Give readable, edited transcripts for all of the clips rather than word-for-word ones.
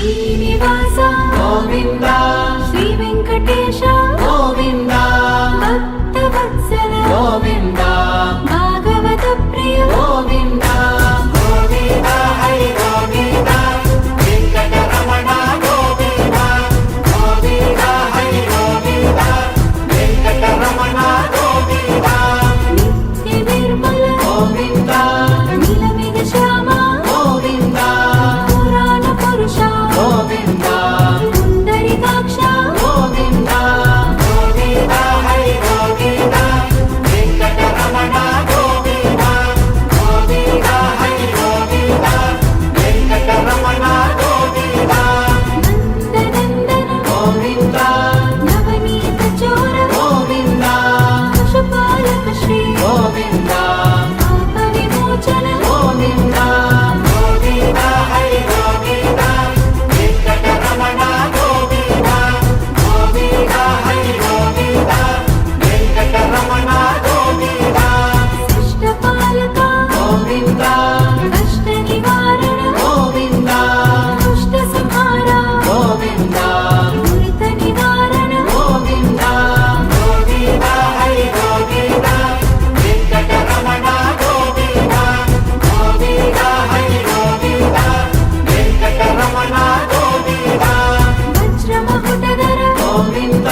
శ్రీనివాస గోవింద శ్రీ వెంకటేశ గోవింద భక్తవత్సల గోవింద భాగవత ప్రియ గోవింద గోవింద హరి గోవింద వెంకటరమణ గోవింద గోవింద హరి గోవింద వెంకటరమణ గోవింద నిత్య నిర్మల గోవింద నీలమేఘ శ్యామ గోవింద పురాణ పురుష గోవింద పుండరీకాక్ష గోవింద గోవింద హరి గోవింద వెంకటరమణ గోవింద గోవింద హరి గోవింద వెంకటరమణ గోవింద నందనందన గోవింద నవనీత చోర గోవింద పశుపాలక శ్రీ గోవింద పాప విమోచన గోవింద గోవింద హరి గోవింద వెంకటరమణ గోవింద గోవింద హరి గోవింద వెంకటరమణ గోవింద శిష్టపాలక గోవింద కష్ట నివారణ గోవింద దుష్ట సంహార గోవింద దురిత నివారణ గోవింద గోవింద హరి గోవింద వెంకటరమణ గోవింద గోవింద హరి గోవింద వెంకటరమణ గోవింద వజ్రమకుటధర గోవింద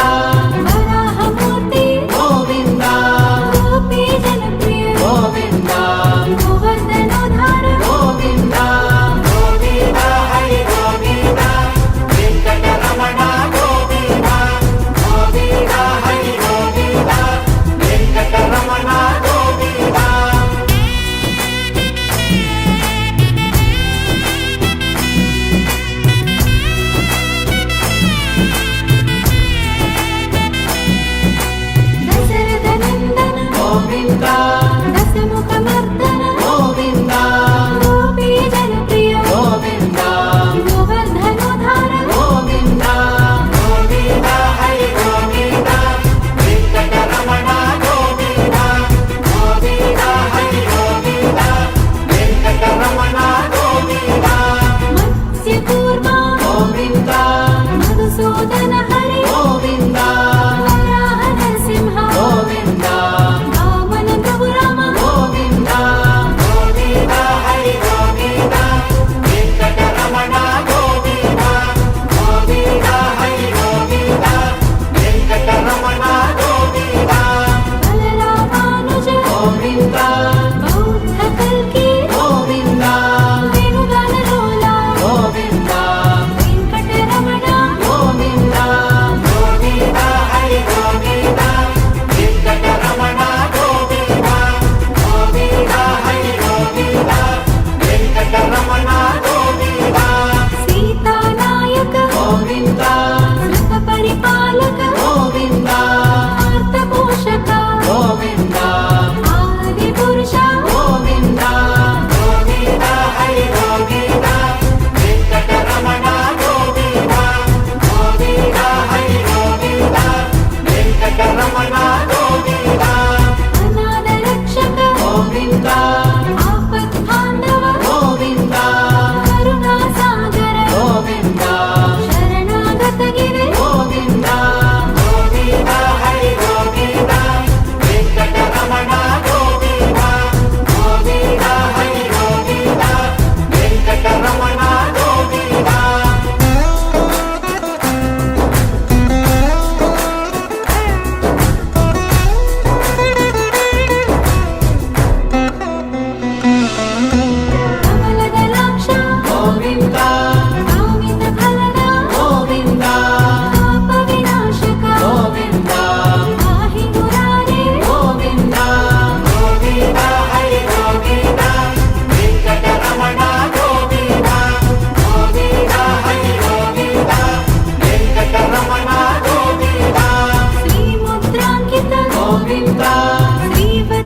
వరాహమూర్తి గోవింద గోపీ జనప్రియ గోవింద గోవర్ధనోద్ధార గోవింద గోవింద హరి గోవింద వెంకటరమణ గోవింద గోవింద హరి గోవింద వెంకటరమణ గోవింద దశరథ నందన గోవింద